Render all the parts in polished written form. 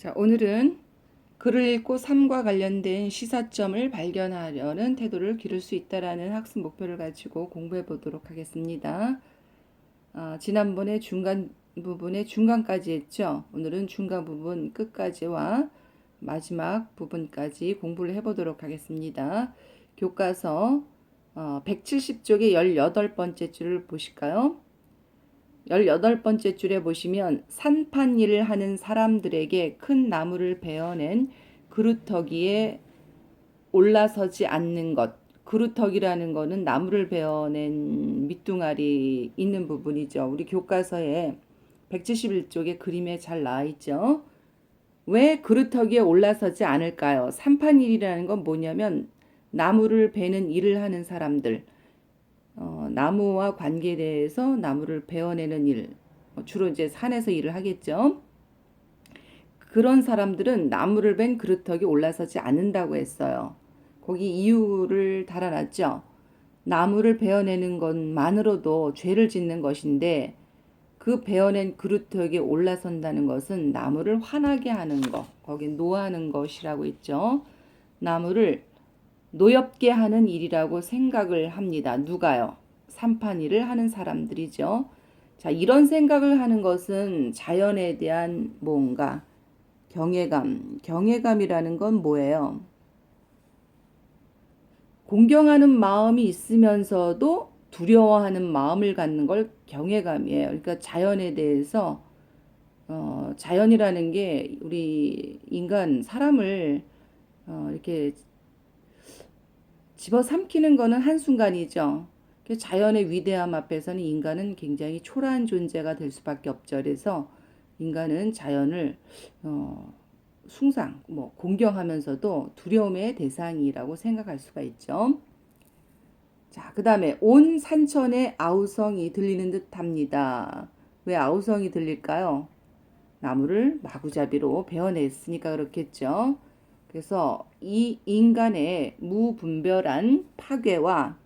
자, 오늘은 글을 읽고 삶과 관련된 시사점을 발견하려는 태도를 기를 수 있다라는 학습 목표를 가지고 공부해 보도록 하겠습니다. 지난번에 중간 부분에 중간까지 했죠. 오늘은 중간 부분 끝까지와 마지막 부분까지 공부를 해보도록 하겠습니다. 교과서 170쪽의 18번째 줄을 보실까요? 18번째 줄에 보시면 산판 일을 하는 사람들에게 큰 나무를 베어낸 그루터기에 올라서지 않는 것. 그루터기라는 거는 나무를 베어낸 밑둥아리 있는 부분이죠. 우리 교과서에 171쪽에 그림에 잘 나와 있죠. 왜 그루터기에 올라서지 않을까요? 산판 일이라는 건 뭐냐면 나무를 베는 일을 하는 사람들. 나무와 관계돼서 나무를 베어내는 일, 주로 이제 산에서 일을 하겠죠. 그런 사람들은 나무를 벤 그루터기 올라서지 않는다고 했어요. 거기 이유를 달아놨죠. 나무를 베어내는 것만으로도 죄를 짓는 것인데 그 베어낸 그루터기에 올라선다는 것은 나무를 화나게 하는 것, 거기 노하는 것이라고 있죠. 나무를 노엽게 하는 일이라고 생각을 합니다. 누가요? 산판 일을 하는 사람들이죠. 자, 이런 생각을 하는 것은 자연에 대한 뭔가 경외감이라는 건 뭐예요? 공경하는 마음이 있으면서도 두려워하는 마음을 갖는 걸 경외감이에요. 그러니까 자연에 대해서 자연이라는 게 우리 인간 사람을 이렇게 집어삼키는 거는 한순간이죠. 자연의 위대함 앞에서는 인간은 굉장히 초라한 존재가 될 수밖에 없죠. 그래서 인간은 자연을 숭상, 공경하면서도 두려움의 대상이라고 생각할 수가 있죠. 자, 그 다음에 온 산천에 아우성이 들리는 듯 합니다. 왜 아우성이 들릴까요? 나무를 마구잡이로 베어냈으니까 그렇겠죠. 그래서 이 인간의 무분별한 파괴와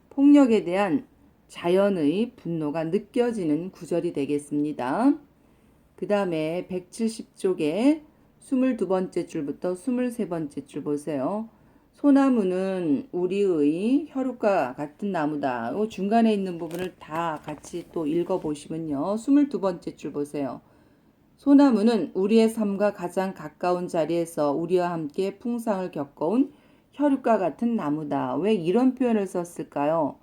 폭력에 대한 자연의 분노가 느껴지는 구절이 되겠습니다. 그 다음에 170쪽에 22번째 줄부터 23번째 줄 보세요. 소나무는 우리의 혈육과 같은 나무다. 중간에 있는 부분을 다 같이 또 읽어보시면요. 22번째 줄 보세요. 소나무는 우리의 삶과 가장 가까운 자리에서 우리와 함께 풍상을 겪어온 혈육과 같은 나무다. 왜 이런 표현을 썼을까요?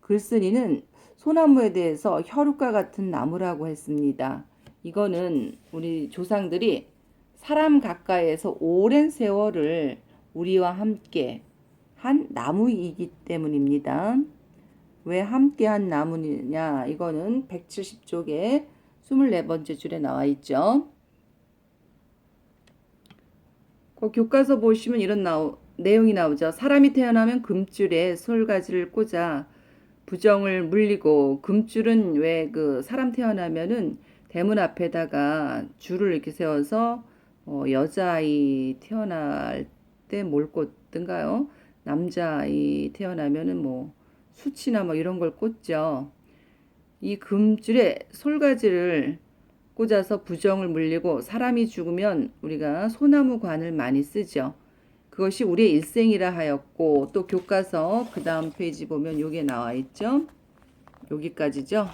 글쓴이는 소나무에 대해서 혈육과 같은 나무라고 했습니다. 이거는 우리 조상들이 사람 가까이에서 오랜 세월을 우리와 함께 한 나무이기 때문입니다. 왜 함께 한 나무냐? 이거는 170쪽에 24번째 줄에 나와 있죠. 그 교과서 보시면 이런 내용이 나오죠. 사람이 태어나면 금줄에 솔가지를 꽂아 부정을 물리고, 금줄은 왜 그 사람 태어나면은 대문 앞에다가 줄을 이렇게 세워서 여자아이 태어날 때 뭘 꽂든가요? 남자아이 태어나면은 수치나 이런 걸 꽂죠. 이 금줄에 솔가지를 꽂아서 부정을 물리고, 사람이 죽으면 우리가 소나무관을 많이 쓰죠. 그것이 우리의 일생이라 하였고, 또 교과서 그 다음 페이지 보면 요게 나와 있죠. 여기까지죠.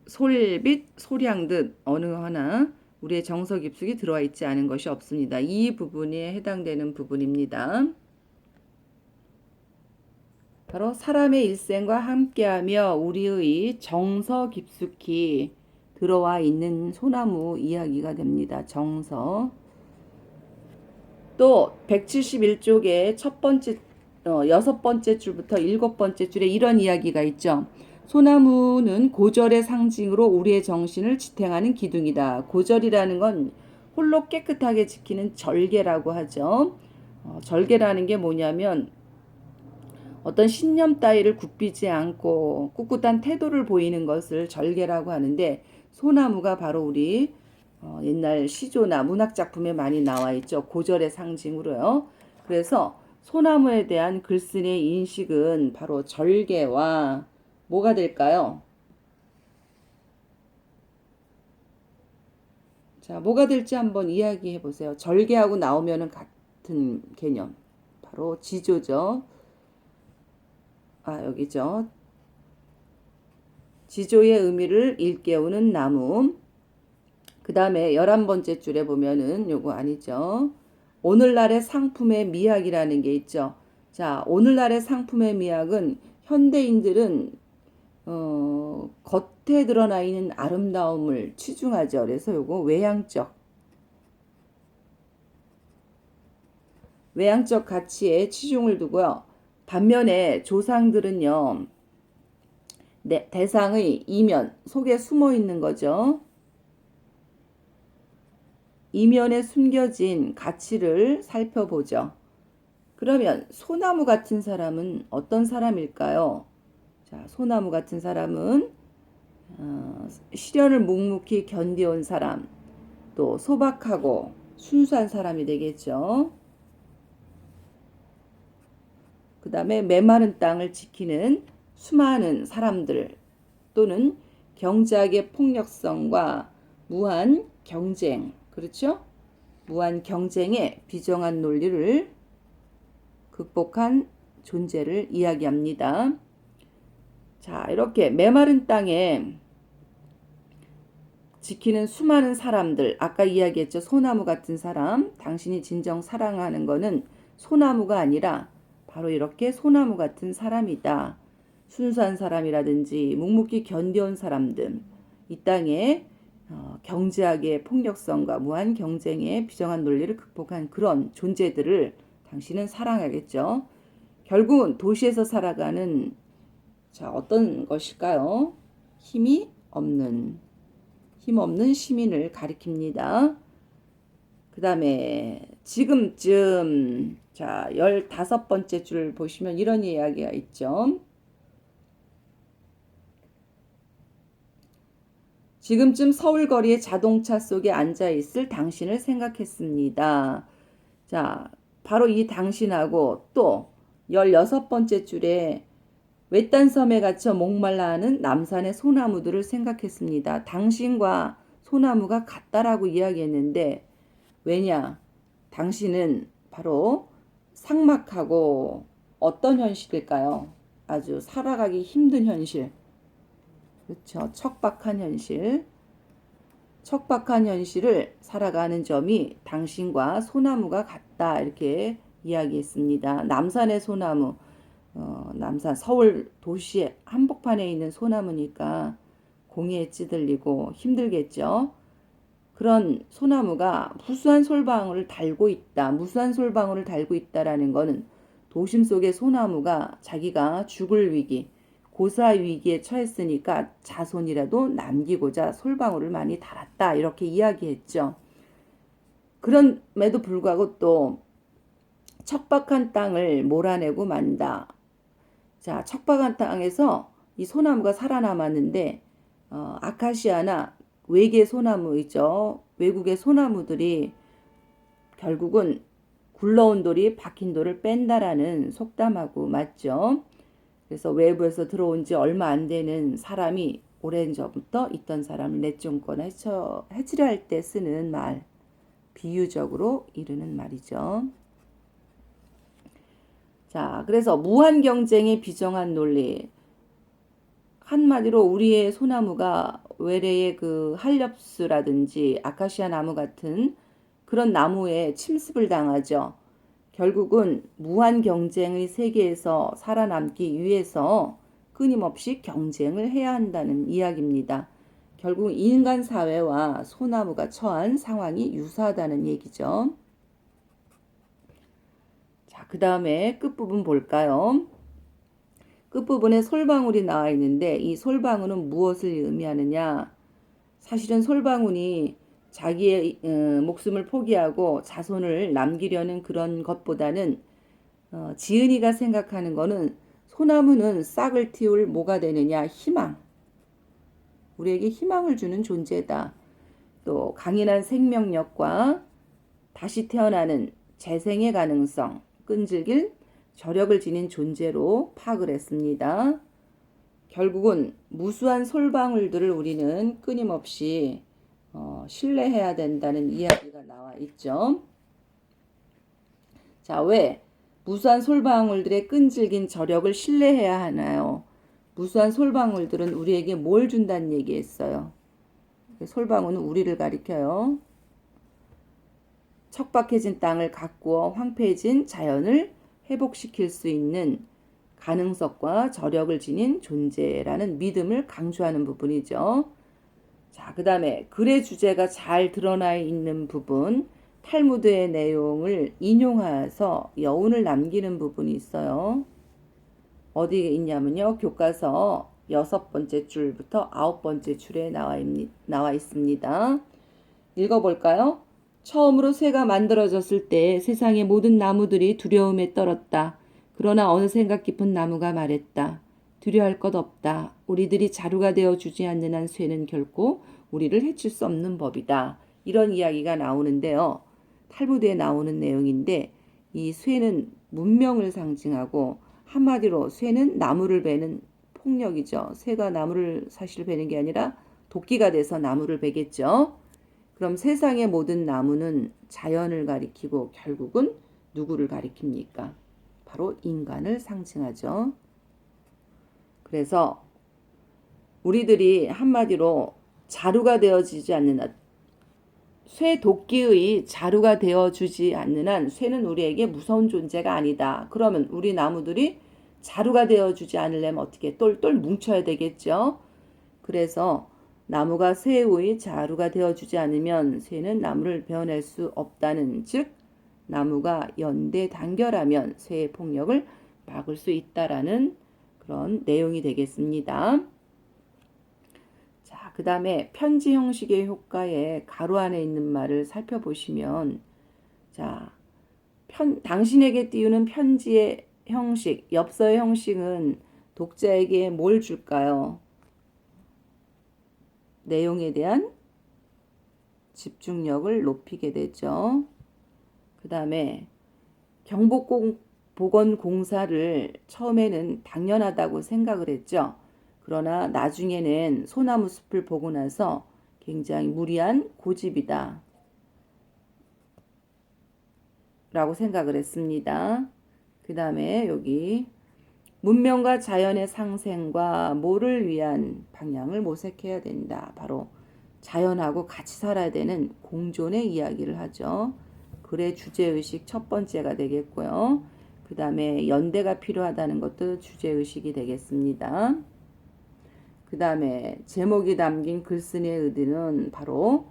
솔빛 소량듯 어느 하나 우리의 정서 깊숙이 들어와 있지 않은 것이 없습니다. 이 부분에 해당되는 부분입니다. 바로 사람의 일생과 함께하며 우리의 정서 깊숙이 들어와 있는 소나무 이야기가 됩니다. 정서. 또 171쪽에 여섯 번째 줄부터 일곱 번째 줄에 이런 이야기가 있죠. 소나무는 고절의 상징으로 우리의 정신을 지탱하는 기둥이다. 고절이라는 건 홀로 깨끗하게 지키는 절개라고 하죠. 절개라는 게 뭐냐면 어떤 신념 따위를 굽히지 않고 꿋꿋한 태도를 보이는 것을 절개라고 하는데, 소나무가 바로 우리 옛날 시조나 문학작품에 많이 나와 있죠. 고절의 상징으로요. 그래서 소나무에 대한 글쓴이의 인식은 바로 절개와 뭐가 될까요? 자, 뭐가 될지 한번 이야기해 보세요. 절개하고 나오면은 같은 개념. 바로 지조죠. 아, 여기죠. 지조의 의미를 일깨우는 나무. 그 다음에 11번째 줄에 보면은 요거 아니죠. 오늘날의 상품의 미학이라는 게 있죠. 자, 오늘날의 상품의 미학은 현대인들은 겉에 드러나 있는 아름다움을 치중하죠. 그래서 요거 외향적 가치에 치중을 두고요. 반면에 조상들은요, 대상의 이면 속에 숨어 있는 거죠. 이면에 숨겨진 가치를 살펴보죠. 그러면 소나무 같은 사람은 어떤 사람일까요? 자, 소나무 같은 사람은 시련을 묵묵히 견뎌온 사람, 또 소박하고 순수한 사람이 되겠죠. 그 다음에 메마른 땅을 지키는 수많은 사람들 또는 경제학의 폭력성과 무한 경쟁, 그렇죠? 무한 경쟁의 비정한 논리를 극복한 존재를 이야기합니다. 자, 이렇게 메마른 땅에 지키는 수많은 사람들, 아까 이야기했죠. 소나무 같은 사람, 당신이 진정 사랑하는 거는 소나무가 아니라 바로 이렇게 소나무 같은 사람이다. 순수한 사람이라든지 묵묵히 견뎌온 사람들, 이 땅에 경제학의 폭력성과 무한 경쟁의 비정한 논리를 극복한 그런 존재들을 당신은 사랑하겠죠. 결국은 도시에서 살아가는 자, 어떤 것일까요? 힘 없는 시민을 가리킵니다. 그 다음에 지금쯤 자 15번째 줄 보시면 이런 이야기가 있죠. 지금쯤 서울 거리의 자동차 속에 앉아있을 당신을 생각했습니다. 자, 바로 이 당신하고 또 16번째 줄에 외딴 섬에 갇혀 목말라 하는 남산의 소나무들을 생각했습니다. 당신과 소나무가 같다라고 이야기했는데 왜냐? 당신은 바로 삭막하고 어떤 현실일까요? 아주 살아가기 힘든 현실. 그렇죠. 척박한 현실. 척박한 현실을 살아가는 점이 당신과 소나무가 같다. 이렇게 이야기했습니다. 남산의 소나무. 남산 서울 도시의 한복판에 있는 소나무니까 공해에 찌들리고 힘들겠죠. 그런 소나무가 무수한 솔방울을 달고 있다. 무수한 솔방울을 달고 있다라는 거는 도심 속의 소나무가 자기가 죽을 위기, 고사 위기에 처했으니까 자손이라도 남기고자 솔방울을 많이 달았다. 이렇게 이야기했죠. 그럼에도 불구하고 또 척박한 땅을 몰아내고 만다. 자, 척박한 땅에서 이 소나무가 살아남았는데 아카시아나 외계 소나무이죠. 외국의 소나무들이 결국은 굴러온 돌이 박힌 돌을 뺀다라는 속담하고 맞죠. 그래서 외부에서 들어온 지 얼마 안 되는 사람이 오랜 전부터 있던 사람을 내쫓거나 해치려 할 때 쓰는 말, 비유적으로 이르는 말이죠. 자, 그래서 무한 경쟁의 비정한 논리. 한마디로 우리의 소나무가 외래의 그 한렵수라든지 아카시아 나무 같은 그런 나무에 침습을 당하죠. 결국은 무한 경쟁의 세계에서 살아남기 위해서 끊임없이 경쟁을 해야 한다는 이야기입니다. 결국 인간 사회와 소나무가 처한 상황이 유사하다는 얘기죠. 자, 그 다음에 끝부분 볼까요? 끝부분에 솔방울이 나와 있는데 이 솔방울은 무엇을 의미하느냐? 사실은 솔방울이 자기의 목숨을 포기하고 자손을 남기려는 그런 것보다는 지은이가 생각하는 거는 소나무는 싹을 틔울 뭐가 되느냐? 희망. 우리에게 희망을 주는 존재다. 또 강인한 생명력과 다시 태어나는 재생의 가능성, 끈질길 저력을 지닌 존재로 파악을 했습니다. 결국은 무수한 솔방울들을 우리는 끊임없이 신뢰해야 된다는 이야기가 나와 있죠. 자, 왜 무수한 솔방울들의 끈질긴 저력을 신뢰해야 하나요? 무수한 솔방울들은 우리에게 뭘 준다는 얘기했어요. 솔방울은 우리를 가리켜요. 척박해진 땅을 가꾸어 황폐해진 자연을 회복시킬 수 있는 가능성과 저력을 지닌 존재라는 믿음을 강조하는 부분이죠. 자, 그 다음에 글의 주제가 잘 드러나 있는 부분, 탈무드의 내용을 인용하여서 여운을 남기는 부분이 있어요. 어디에 있냐면요. 교과서 6번째 줄부터 9번째 줄에 나와 있습니다. 읽어볼까요? 처음으로 새가 만들어졌을 때 세상의 모든 나무들이 두려움에 떨었다. 그러나 어느 생각 깊은 나무가 말했다. 두려워할 것 없다. 우리들이 자루가 되어 주지 않는 한 쇠는 결코 우리를 해칠 수 없는 법이다. 이런 이야기가 나오는데요. 탈무드에 나오는 내용인데 이 쇠는 문명을 상징하고 한마디로 쇠는 나무를 베는 폭력이죠. 새가 나무를 사실 베는 게 아니라 도끼가 돼서 나무를 베겠죠. 그럼 세상의 모든 나무는 자연을 가리키고 결국은 누구를 가리킵니까? 바로 인간을 상징하죠. 그래서 우리들이 한마디로 자루가 되어지지 않는 한, 쇠 도끼의 자루가 되어주지 않는 한 쇠는 우리에게 무서운 존재가 아니다. 그러면 우리 나무들이 자루가 되어주지 않으려면 어떻게 똘똘 뭉쳐야 되겠죠. 그래서 나무가 쇠의 자루가 되어주지 않으면 쇠는 나무를 베어낼 수 없다는, 즉 나무가 연대 단결하면 쇠의 폭력을 막을 수 있다라는 그런 내용이 되겠습니다. 자, 그 다음에 편지 형식의 효과에 가로 안에 있는 말을 살펴보시면, 자, 당신에게 띄우는 편지의 형식, 엽서의 형식은 독자에게 뭘 줄까요? 내용에 대한 집중력을 높이게 되죠. 그 다음에 경복보건공사를 처음에는 당연하다고 생각을 했죠. 그러나 나중에는 소나무 숲을 보고 나서 굉장히 무리한 고집이다 라고 생각을 했습니다. 그 다음에 여기 문명과 자연의 상생과 뭐를 위한 방향을 모색해야 된다. 바로 자연하고 같이 살아야 되는 공존의 이야기를 하죠. 글의 주제의식 첫 번째가 되겠고요. 그 다음에 연대가 필요하다는 것도 주제의식이 되겠습니다. 그 다음에 제목이 담긴 글쓴이의 의도는 바로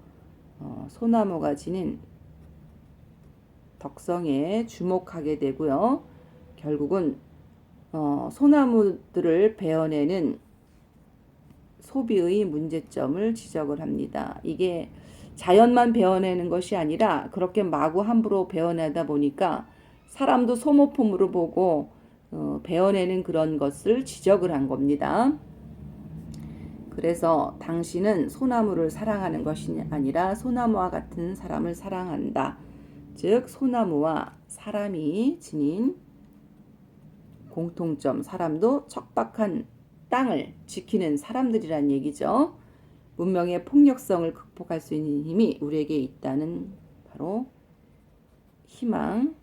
소나무가 지닌 덕성에 주목하게 되고요. 결국은 소나무들을 베어내는 소비의 문제점을 지적을 합니다. 이게 자연만 베어내는 것이 아니라 그렇게 마구 함부로 베어내다 보니까 사람도 소모품으로 보고 베어내는 그런 것을 지적을 한 겁니다. 그래서 당신은 소나무를 사랑하는 것이 아니라 소나무와 같은 사람을 사랑한다. 즉 소나무와 사람이 지닌 공통점, 사람도 척박한 땅을 지키는 사람들이란 얘기죠. 문명의 폭력성을 극복할 수 있는 힘이 우리에게 있다는 바로 희망적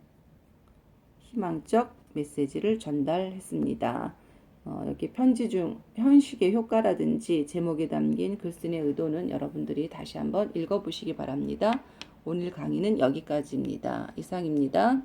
메시지를 전달했습니다. 이렇게 편지 중 형식의 효과라든지 제목에 담긴 글쓴이의 의도는 여러분들이 다시 한번 읽어보시기 바랍니다. 오늘 강의는 여기까지입니다. 이상입니다.